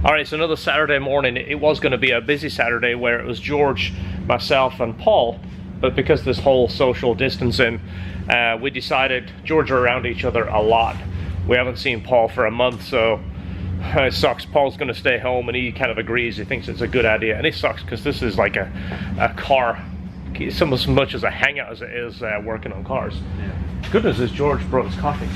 Alright, so another Saturday morning. It was going to be a busy Saturday where it was George, myself and Paul, but because of this whole social distancing, we decided George are around each other a lot. We haven't seen Paul for a month, so it sucks. Paul's going to stay home and he kind of agrees. He thinks it's a good idea, and it sucks because this is like a car. It's almost as much as a hangout as it is working on cars. Yeah. Goodness is George brought his coffees.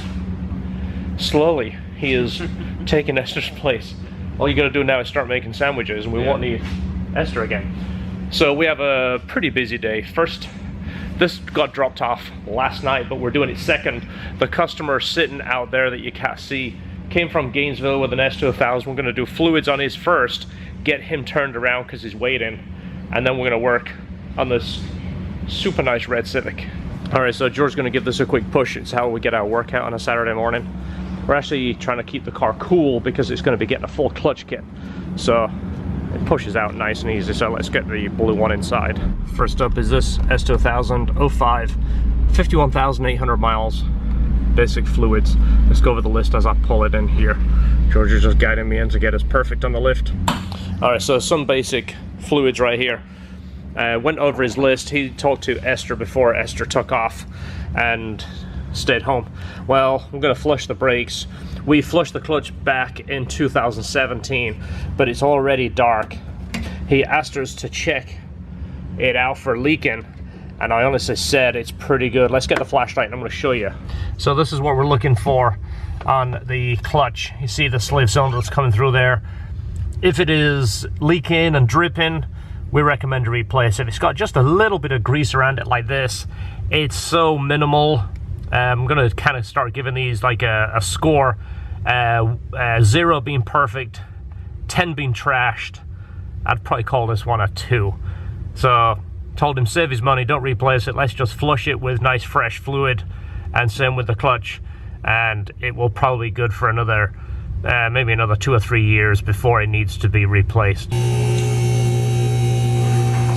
Slowly, he is taking Esther's place. All you gotta do now is start making sandwiches, and we won't need Esther again. So we have a pretty busy day. First, this got dropped off last night, but we're doing it second. The customer sitting out there that you can't see came from Gainesville with an S2k. We're gonna do fluids on his first, get him turned around because he's waiting, and then we're gonna work on this super nice red Civic. All right, so George's gonna give this a quick push. It's how we get our workout on a Saturday morning. We're actually trying to keep the car cool because it's going to be getting a full clutch kit. So it pushes out nice and easy. So let's get the blue one inside. First up is this S2k 05, 51,800 miles, basic fluids. Let's go over the list as I pull it in here. George is just guiding me in to get us perfect on the lift. All right, so some basic fluids right here. Went over his list. He talked to Esther before Esther took off and stayed home. Well, we're gonna flush the brakes. We flushed the clutch back in 2017, but it's already dark. He asked us to check it out for leaking, and I honestly said it's pretty good. Let's get the flashlight and I'm gonna show you. So this is what we're looking for on the clutch. You see the slave cylinder that's coming through there. If it is leaking and dripping, we recommend to replace it. It's got just a little bit of grease around it like this. It's so minimal. I'm gonna kind of start giving these like a score. 0 being perfect, 10 being trashed. I'd probably call this one a 2. So told him save his money, don't replace it, let's just flush it with nice fresh fluid, and same with the clutch, and it will probably be good for another maybe another 2 or 3 years before it needs to be replaced.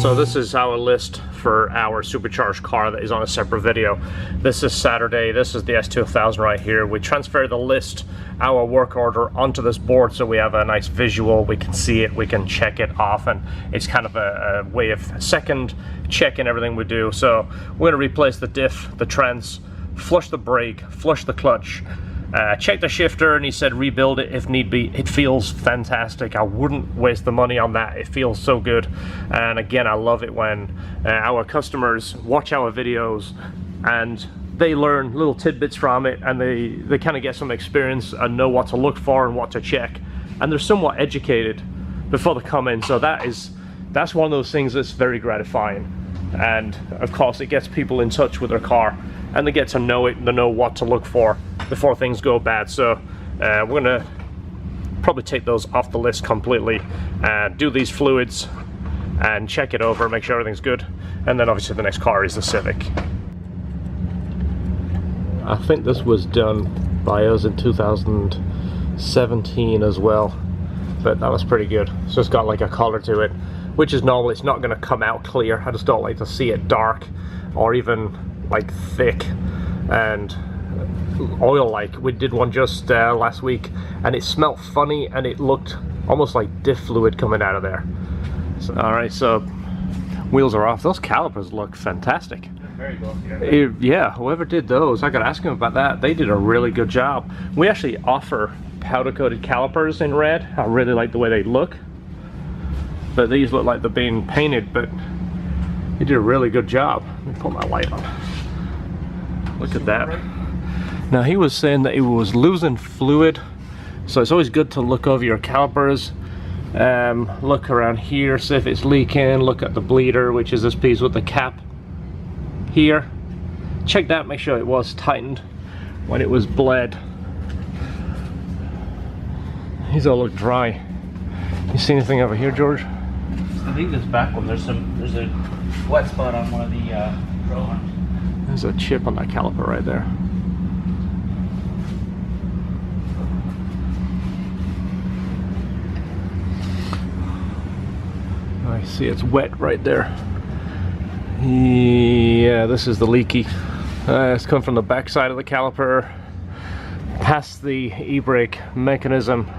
So this is our list for our supercharged car that is on a separate video. This is Saturday. This is the S2k right here. We transfer the list, our work order, onto this board so we have a nice visual. We can see it, we can check it off, and it's kind of a way of second checking everything we do. So we're gonna replace the diff, the trans, flush the brake, flush the clutch, check the shifter, and he said rebuild it if need be. It feels fantastic. I wouldn't waste the money on that. It feels so good. And again, I love it when our customers watch our videos and they learn little tidbits from it, and they kind of get some experience and know what to look for and what to check, and they're somewhat educated before they come in. So that's one of those things that's very gratifying. And of course it gets people in touch with their car, and they get to know it and they know what to look for before things go bad. So we're gonna probably take those off the list completely, do these fluids and check it over, make sure everything's good, and then obviously the next car is the Civic. I think this was done by us in 2017 as well, but that was pretty good. So it's got like a color to it, which is normal. It's not going to come out clear. I just don't like to see it dark or even like thick and oil like. We did one just last week and it smelled funny and it looked almost like diff fluid coming out of there. So, all right, so wheels are off. Those calipers look fantastic. Very good. Yeah, whoever did those, I gotta ask him about that. They did a really good job. We actually offer powder coated calipers in red. I really like the way they look, but these look like they're being painted, but he did a really good job. Let me put my light on. Look at that. Now he was saying that he was losing fluid, so it's always good to look over your calipers, look around here, see if it's leaking, look at the bleeder, which is this piece with the cap here. Check that, make sure it was tightened when it was bled. These all look dry. You see anything over here, George? I think this back one, there's a wet spot on one of the roll arms. There's a chip on that caliper right there. I see it's wet right there. Yeah, this is the leaky. It's come from the back side of the caliper, past the e-brake mechanism,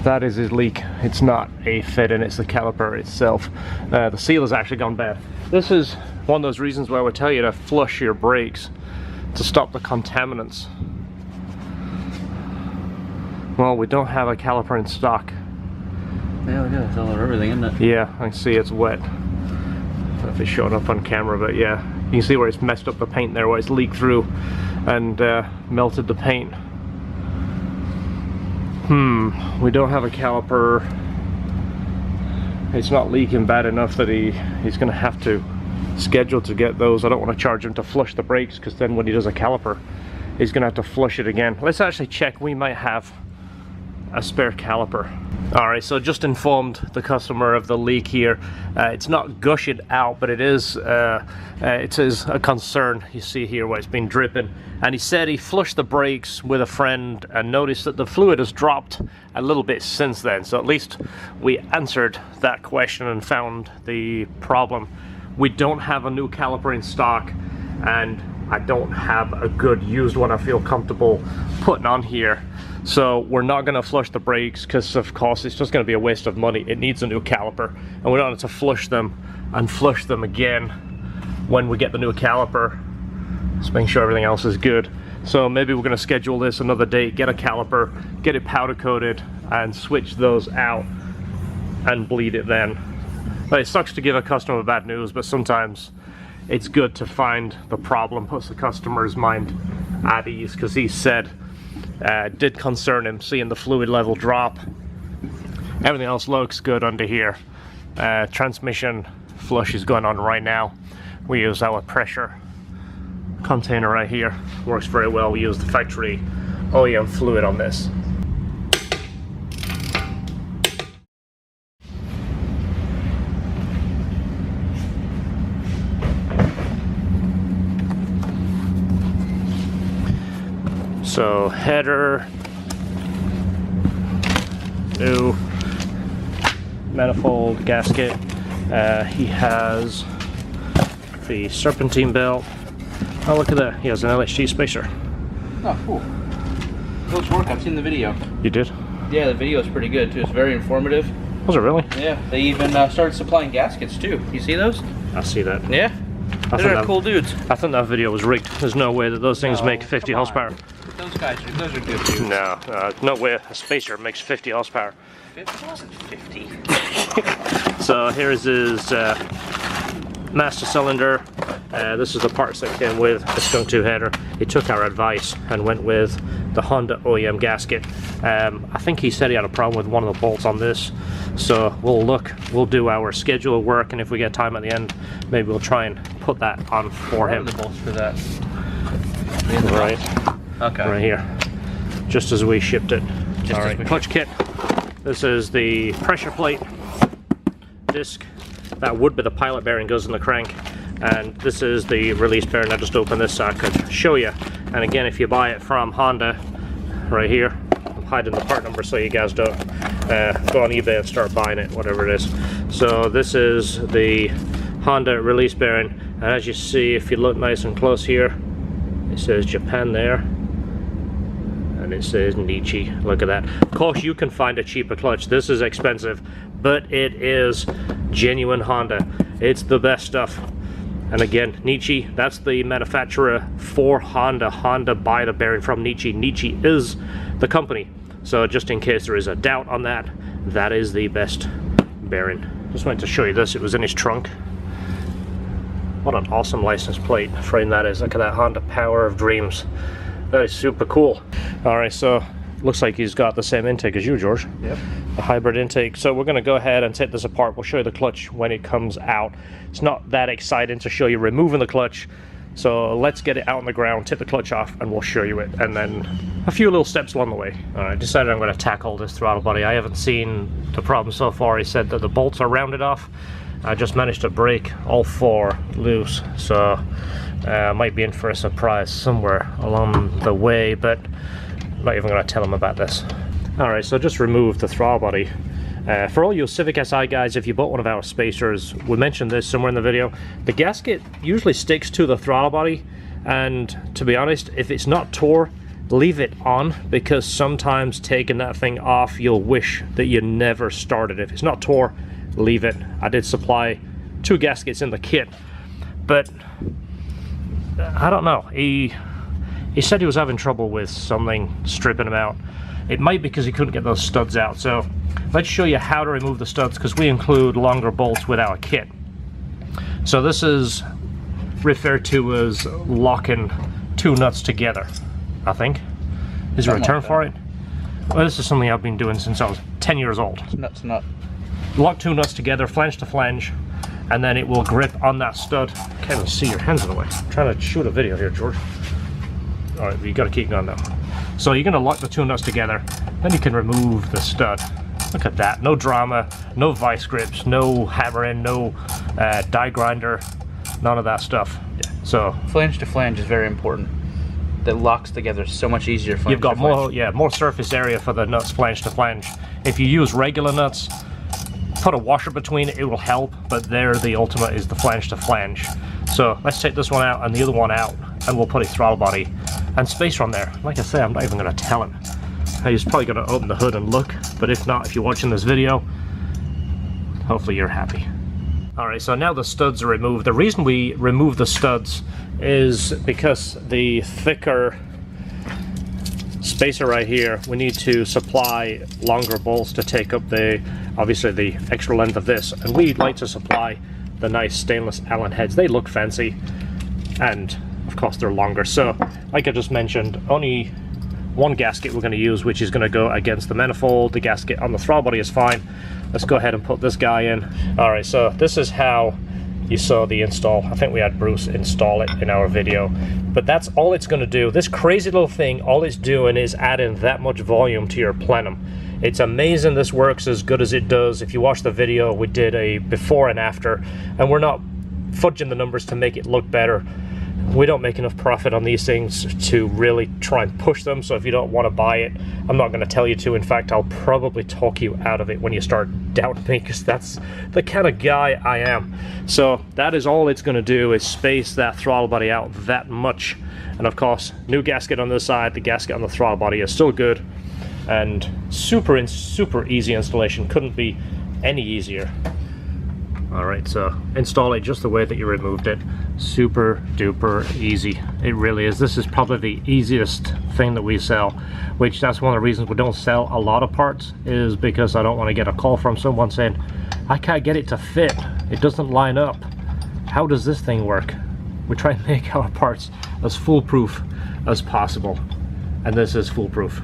That is his leak. It's not a fitting, it's the caliper itself. The seal has actually gone bad. This is one of those reasons why I would tell you to flush your brakes to stop the contaminants. Well, we don't have a caliper in stock. Yeah, look at that. It's all over everything, isn't it? Yeah, I can see it's wet. I don't know if it's showing up on camera, but yeah. You can see where it's messed up the paint there, where it's leaked through and melted the paint. We don't have a caliper. It's not leaking bad enough that he's gonna have to schedule to get those. I don't want to charge him to flush the brakes, because then when he does a caliper, he's gonna have to flush it again. Let's actually check. We might have a spare caliper. Alright, so just informed the customer of the leak here. It's not gushing out, but it is a concern. You see here where it's been dripping. And he said he flushed the brakes with a friend and noticed that the fluid has dropped a little bit since then. So at least we answered that question and found the problem. We don't have a new caliper in stock, and I don't have a good used one I feel comfortable putting on here. So we're not going to flush the brakes, because of course it's just going to be a waste of money. It needs a new caliper, and we don't have to flush them and flush them again when we get the new caliper. Just making sure everything else is good. So maybe we're going to schedule this another date, get a caliper, get it powder coated, and switch those out and bleed it then. But it sucks to give a customer bad news, but sometimes it's good to find the problem, puts the customer's mind at ease, because he said did concern him seeing the fluid level drop. Everything else looks good under here. Transmission flush is going on right now. We use our pressure container right here. Works very well. We use the factory OEM fluid on this. So header, new manifold gasket. He has the serpentine belt. Oh, look at that. He has an LHG spacer. Oh, cool. Those work. I've seen the video. You did? Yeah, the video is pretty good too. It's very informative. Was it really? Yeah. They even started supplying gaskets too. You see those? I see that. Yeah. They're cool dudes. I think that video was rigged. There's no way that those things make 50 horsepower. Those are good dudes. No, no way a spacer makes 50 horsepower. It wasn't 50. So here's his master cylinder. This is the parts that came with the Skunk 2 header. He took our advice and went with the Honda OEM gasket. I think he said he had a problem with one of the bolts on this. So we'll do our schedule of work, and if we get time at the end, maybe we'll try and put that on for him. What are the bolts for that? Right. Okay. Right here. Just as we shipped it. Alright, clutch kit. This is the pressure plate disc. That would be the pilot bearing, goes in the crank. And this is the release bearing. I just opened this so I could show you. And again, if you buy it from Honda, right here, I'm hiding the part number so you guys don't go on eBay and start buying it, whatever it is. So this is the Honda release bearing. And as you see, if you look nice and close here, it says Japan there. And it says Nichi. Look at that. Of course, you can find a cheaper clutch. This is expensive, but it is genuine Honda. It's the best stuff. And again, Nichi, that's the manufacturer for Honda. Honda buy the bearing from Nichi. Nichi is the company. So just in case there is a doubt on that, that is the best bearing. Just wanted to show you this. It was in his trunk. What an awesome license plate frame that is. Look at that Honda Power of Dreams. That is super cool. Alright, so looks like he's got the same intake as you, George. Yep. The hybrid intake. So we're going to go ahead and take this apart. We'll show you the clutch when it comes out. It's not that exciting to show you removing the clutch. So let's get it out on the ground, take the clutch off, and we'll show you it. And then a few little steps along the way. I decided I'm going to tackle this throttle body. I haven't seen the problem so far. He said that the bolts are rounded off. I just managed to break all 4 loose. So I might be in for a surprise somewhere along the way, but I'm not even going to tell him about this. Alright, so just remove the throttle body. For all you Civic Si guys, if you bought one of our spacers, we mentioned this somewhere in the video, the gasket usually sticks to the throttle body, and to be honest, if it's not tore, leave it on, because sometimes taking that thing off, you'll wish that you never started. If it's not tore, leave it. I did supply 2 gaskets in the kit, but I don't know. He said he was having trouble with something stripping him out. It might be because he couldn't get those studs out. So let's show you how to remove the studs, because we include longer bolts with our kit. So this is referred to as locking 2 nuts together, I think. Is there a term for it? Well, this is something I've been doing since I was 10 years old. Nut to nut. Lock 2 nuts together, flange to flange, and then it will grip on that stud. Can't even see your hands in the way. I'm trying to shoot a video here, George. All right, you got to keep going now. So you're going to lock the 2 nuts together, then you can remove the stud. Look at that. No drama, no vice grips, no hammering, no die grinder, none of that stuff. Yeah. So flange to flange is very important. That locks together so much easier. You've got more surface area for the nuts flange to flange. If you use regular nuts, put a washer between it will help, but there the ultimate is the flange to flange. So let's take this one out and the other one out, and we'll put a throttle body and spacer on there. Like I say, I'm not even going to tell him. He's probably going to open the hood and look, but if not, if you're watching this video, hopefully you're happy. Alright, so now the studs are removed. The reason we remove the studs is because the thicker spacer right here, we need to supply longer bolts to take up obviously the extra length of this, and we'd like to supply the nice stainless Allen heads. They look fancy, and of course they're longer. So like I just mentioned, only 1 gasket we're going to use, which is going to go against the manifold. The gasket on the throttle body is fine. Let's go ahead and put this guy in. Alright, so this is how you saw the install. I think we had Bruce install it in our video, but that's all it's going to do. This crazy little thing, all it's doing is adding that much volume to your plenum. It's amazing this works as good as it does. If you watch the video, we did a before and after, and we're not fudging the numbers to make it look better. We don't make enough profit on these things to really try and push them, so if you don't want to buy it, I'm not going to tell you to. In fact, I'll probably talk you out of it when you start doubting me, because that's the kind of guy I am. So that is all it's going to do, is space that throttle body out that much. And of course, new gasket on this side, the gasket on the throttle body is still good, and super easy installation. Couldn't be any easier. Alright, so install it just the way that you removed it. Super duper easy. It really is. This is probably the easiest thing that we sell, which that's one of the reasons we don't sell a lot of parts, is because I don't want to get a call from someone saying, I can't get it to fit. It doesn't line up. How does this thing work? We try and make our parts as foolproof as possible, and this is foolproof.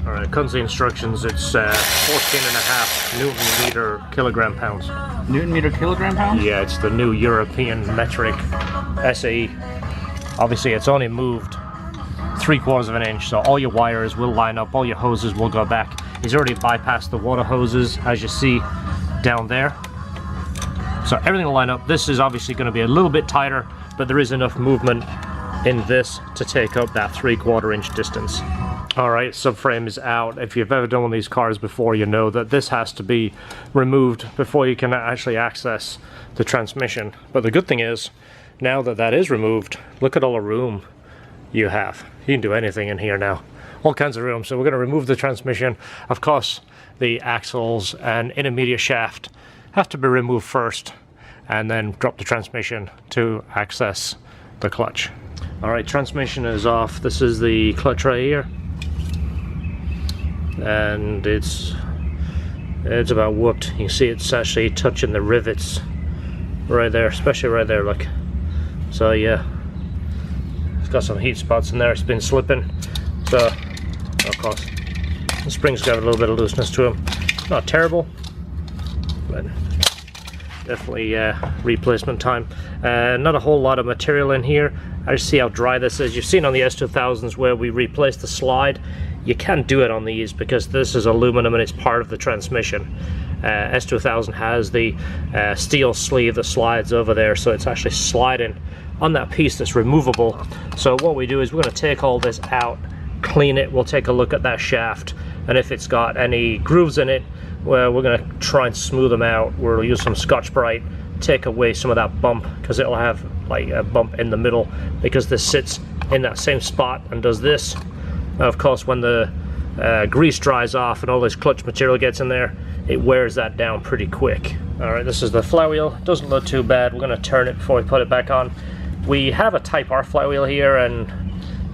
Alright, it comes the instructions. It's 14.5 Newton meter kilogram pounds. Newton meter kilogram pounds? Yeah, it's the new European metric SAE. Obviously, it's only moved 3/4 of an inch, so all your wires will line up, all your hoses will go back. He's already bypassed the water hoses, as you see down there. So everything will line up. This is obviously going to be a little bit tighter, but there is enough movement in this to take up that 3/4 inch distance. Alright, subframe is out. If you've ever done one of these cars before, you know that this has to be removed before you can actually access the transmission. But the good thing is, now that that is removed, look at all the room you have. You can do anything in here now. All kinds of room. So we're going to remove the transmission. Of course, the axles and intermediate shaft have to be removed first, and then drop the transmission to access the clutch. Alright, transmission is off. This is the clutch right here. And it's about whooped. You can see it's actually touching the rivets right there, especially right there, look. So yeah, it's got some heat spots in there. It's been slipping, so of course the spring's got a little bit of looseness to them. Not terrible, but definitely replacement time. Not a whole lot of material in here. I just see how dry this is. You've seen on the S2000s where we replaced the slide. You can't do it on these because this is aluminum and it's part of the transmission. S2000 has the steel sleeve that slides over there, so it's actually sliding on that piece that's removable. So what we do is we're going to take all this out, clean it, we'll take a look at that shaft, and if it's got any grooves in it, well, we're going to try and smooth them out. We'll use some Scotch-Brite, take away some of that bump, because it'll have like a bump in the middle, because this sits in that same spot and does this. Now, of course, when the grease dries off and all this clutch material gets in there, it wears that down pretty quick. Alright, this is the flywheel. Doesn't look too bad. We're going to turn it before we put it back on. We have a Type R flywheel here, and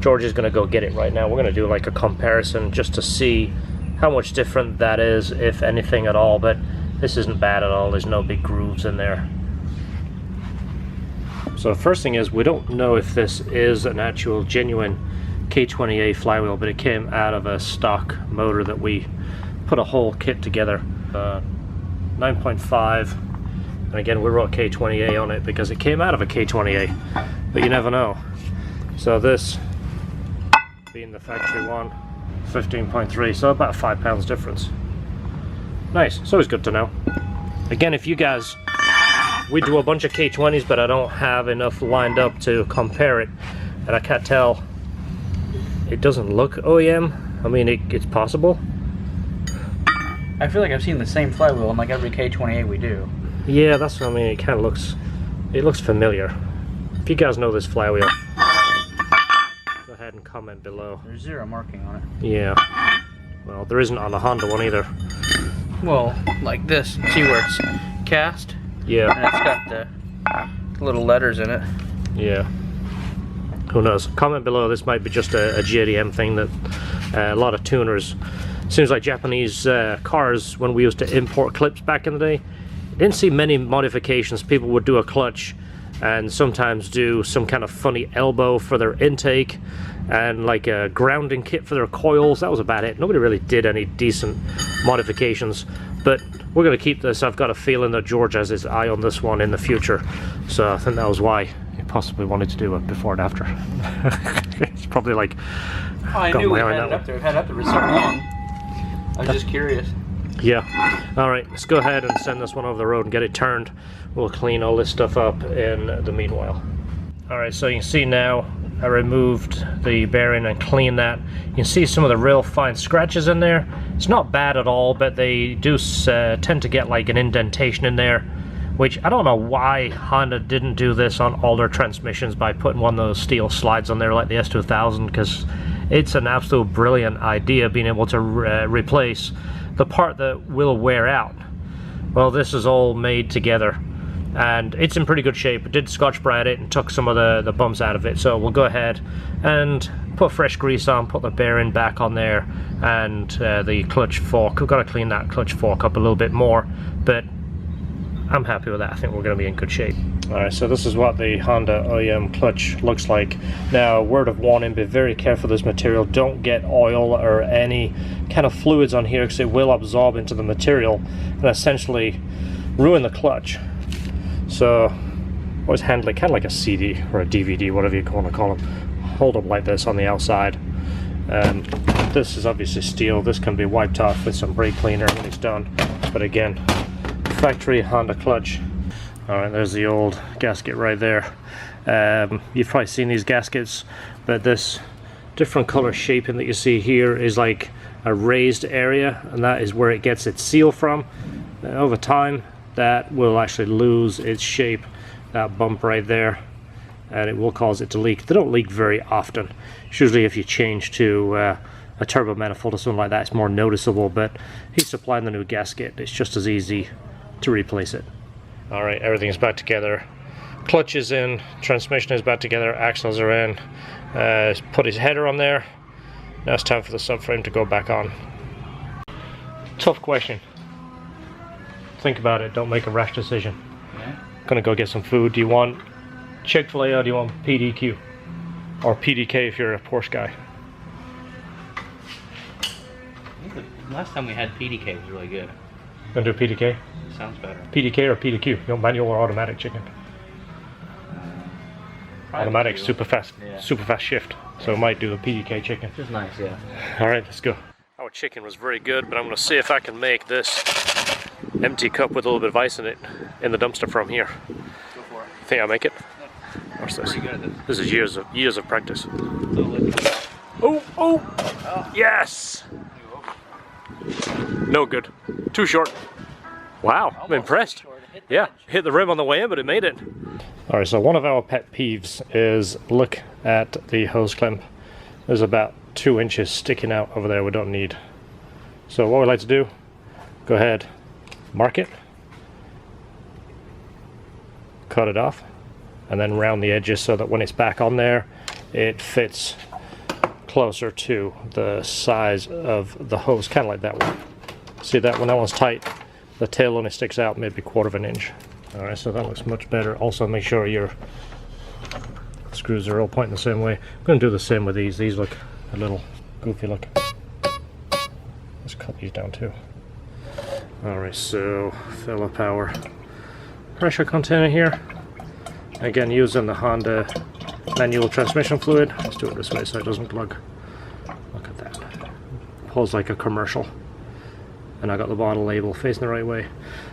George is going to go get it right now. We're going to do like a comparison just to see how much different that is, if anything at all, but this isn't bad at all. There's no big grooves in there. So the first thing is, we don't know if this is an actual genuine K20A flywheel, but it came out of a stock motor that we put a whole kit together. 9.5, and again we wrote K20A on it because it came out of a K20A, but you never know. So this being the factory one, 15.3, so about 5 pounds difference. Nice, it's always good to know. Again, if you guys, we do a bunch of K20s, but I don't have enough lined up to compare it, and I can't tell. It doesn't look OEM. I mean, it's possible. I feel like I've seen the same flywheel on like every K20A we do. Yeah, that's what I mean. It kind of looks, it looks familiar. If you guys know this flywheel, go ahead and comment below. There's zero marking on it. Yeah. Well, there isn't on the Honda one either. Well, like this. See where it's cast? Yeah. And it's got the little letters in it. Yeah. Who knows? Comment below. This might be just a JDM thing that a lot of tuners. Seems like Japanese cars, when we used to import clips back in the day, didn't see many modifications. People would do a clutch and sometimes do some kind of funny elbow for their intake and like a grounding kit for their coils. That was about it. Nobody really did any decent modifications, but we're going to keep this. I've got a feeling that George has his eye on this one in the future, so I think that was why he possibly wanted to do it before and after. It's probably like, I knew we had it up there. We've had it up there for so long. I was just curious. Yeah. Alright, let's go ahead and send this one over the road and get it turned. We'll clean all this stuff up in the meanwhile. Alright, so you can see now I removed the bearing and cleaned that. You can see some of the real fine scratches in there. It's not bad at all, but they do tend to get like an indentation in there, which I don't know why Honda didn't do this on all their transmissions by putting one of those steel slides on there like the S2000, because it's an absolute brilliant idea being able to replace the part that will wear out. Well, this is all made together and it's in pretty good shape. It did Scotch-Brite it and took some of the bumps out of it, so we'll go ahead and put fresh grease on, put the bearing back on there, and the clutch fork. We've got to clean that clutch fork up a little bit more, but I'm happy with that. I think we're going to be in good shape. Alright, so this is what the Honda OEM clutch looks like. Now, word of warning, be very careful with this material. Don't get oil or any kind of fluids on here, because it will absorb into the material and essentially ruin the clutch. So always handle it kind of like a CD or a DVD, whatever you want to call them. Hold up like this on the outside. This is obviously steel. This can be wiped off with some brake cleaner when it's done, but again, factory Honda clutch. Alright, there's the old gasket right there. You've probably seen these gaskets, but this different color shaping that you see here is like a raised area, and that is where it gets its seal from. Over time that will actually lose its shape, that bump right there, and it will cause it to leak. They don't leak very often. It's usually if you change to a turbo manifold or something like that, it's more noticeable, but he's supplying the new gasket. It's just as easy to replace it. Alright, everything is back together. Clutch is in, transmission is back together, axles are in. Put his header on there. Now it's time for the subframe to go back on. Tough question. Think about it, don't make a rash decision. Yeah. Gonna go get some food. Do you want Chick-fil-A or do you want PDQ? Or PDK if you're a Porsche guy. Last time we had PDK was really good. Gonna do PDK? Sounds better. PDK or PDQ? You want manual or automatic chicken? Automatic, super fast shift. So I might do the PDK chicken. Just nice, yeah. Alright, let's go. Our chicken was very good, but I'm gonna see if I can make this empty cup with a little bit of ice in it in the dumpster from here. Go for it. Think I'll make it? Yeah. Watch this. Pretty good at this. This is years of practice. Absolutely. Oh! Yes! No good. Too short. Wow, I'm impressed. Yeah, hit the rim on the way in, but it made it. Alright, so one of our pet peeves is look at the hose clamp. There's about 2 inches sticking out over there we don't need. So what we like to do, go ahead, mark it, cut it off, and then round the edges so that when it's back on there, it fits closer to the size of the hose, kind of like that one. See that when that one's tight, the tail only sticks out maybe 1/4 of an inch. Alright, so that looks much better. Also make sure your screws are all pointing the same way. I'm going to do the same with these. These look a little goofy look. Let's cut these down too. Alright, so fill up our pressure container here. Again, using the Honda manual transmission fluid. Let's do it this way so it doesn't plug. Look at that. Pulls like a commercial. And I got the bottle label facing the right way.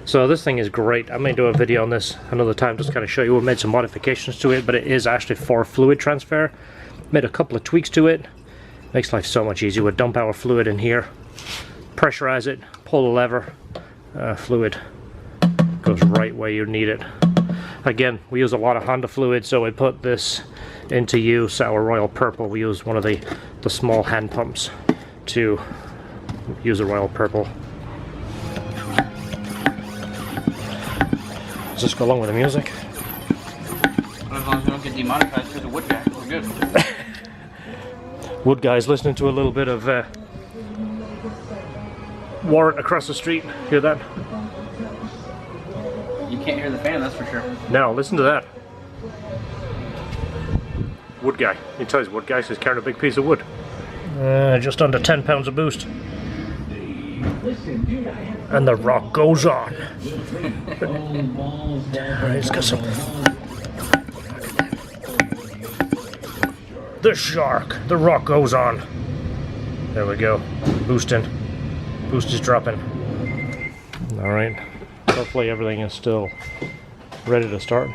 So this thing is great. I may do a video on this another time, just kind of show you. We made some modifications to it, but it is actually for fluid transfer. Made a couple of tweaks to it. Makes life so much easier. We dump our fluid in here, pressurize it, pull the lever, fluid goes right where you need it. Again, we use a lot of Honda fluid, so we put this into use. Our Royal Purple, we use one of the small hand pumps to use a Royal Purple. Does this go along with the music? As long as we don't get demonetized because of wood guy, we're good. Wood guy's listening to a little bit of Warrant across the street. Hear that? You can't hear the fan, that's for sure. No, listen to that. Wood guy. He tells wood guy he's carrying a big piece of wood. Just under 10 pounds of boost. And the rock goes on. Alright, it's got some. The shark. The rock goes on. There we go. Boosting. Boost is dropping. Alright. Hopefully everything is still ready to start.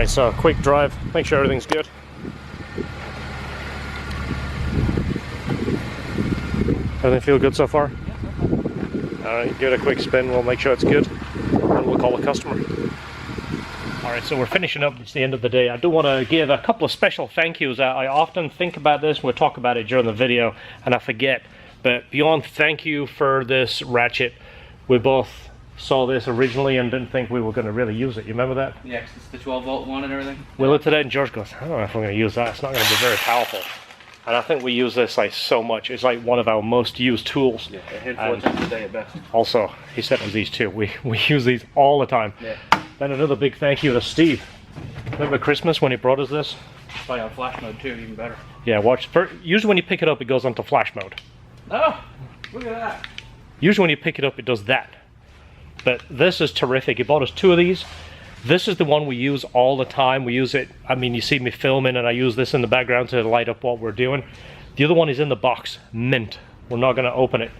So quick drive, make sure everything's good. Everything feel good so far? Alright, give it a quick spin, we'll make sure it's good, and we'll call the customer. Alright, so we're finishing up, it's the end of the day. I do want to give a couple of special thank yous. I often think about this, we'll talk about it during the video, and I forget. But beyond thank you for this ratchet, we both saw this originally and didn't think we were going to really use it. You remember that? Yeah, 'cause it's the 12 volt one and everything. We looked at it and George goes, I don't know if I'm going to use that. It's not going to be very powerful. And I think we use this like so much. It's like one of our most used tools. Yeah, a handful of times a day at best. Also, he sent us these too. We use these all the time. Yeah. Then another big thank you to Steve. Remember Christmas when he brought us this? It's probably on flash mode too, even better. Yeah, watch. Usually when you pick it up, it goes onto flash mode. Oh, look at that. Usually when you pick it up, it does that. But this is terrific. He bought us 2 of these. This is the one we use all the time. We use it, I mean, you see me filming and I use this in the background to light up what we're doing. The other one is in the box, mint. We're not going to open it.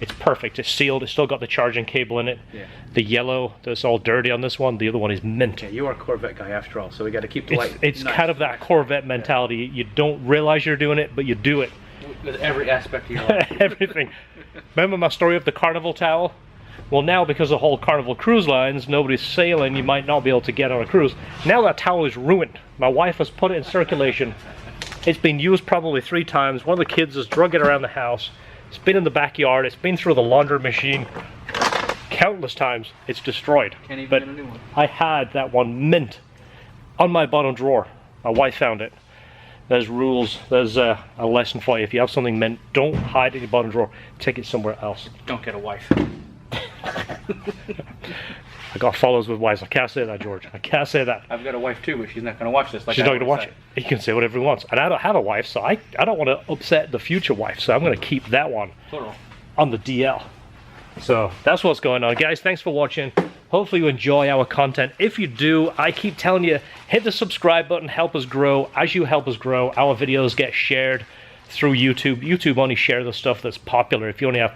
It's perfect. It's sealed. It's still got the charging cable in it. Yeah. The yellow, that's all dirty on this one. The other one is mint. Yeah, you are a Corvette guy after all, so we got to keep the light. It's nice. kind of that Corvette mentality. You don't realize you're doing it, but you do it. With every aspect of your life. Everything. Remember my story of the Carnival towel? Well, now because of the whole Carnival cruise lines, nobody's sailing, you might not be able to get on a cruise. Now that towel is ruined. My wife has put it in circulation. It's been used probably 3 times. One of the kids has drug it around the house. It's been in the backyard. It's been through the laundry machine countless times. It's destroyed. Can't even but get a new one. I had that one mint on my bottom drawer. My wife found it. There's rules. There's a lesson for you. If you have something mint, don't hide it in your bottom drawer. Take it somewhere else. Don't get a wife. I got followers with wives. I can't say that, George. I can't say that. I've got a wife too, but she's not going to watch this. Like She's not going to watch it. He can say whatever he wants. And I don't have a wife, so I don't want to upset the future wife. So I'm going to keep that one Plural. on the DL. So that's what's going on, guys. Thanks for watching. Hopefully you enjoy our content. If you do, I keep telling you, hit the subscribe button, help us grow. As you help us grow, our videos get shared through YouTube. YouTube only share the stuff that's popular. If you only have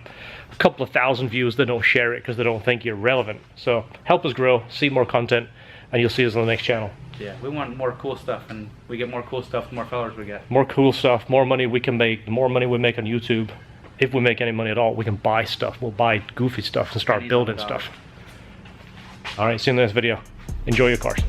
a couple of thousand views, they don't share it because they don't think you're relevant. So help us grow, see more content, and you'll see us on the next channel. Yeah, we want more cool stuff, and we get more cool stuff the more followers we get. More cool stuff, more money we can make. The more money we make on YouTube, if we make any money at all, we can buy stuff. We'll buy goofy stuff and start building stuff. All right, see you in the next video. Enjoy your cars.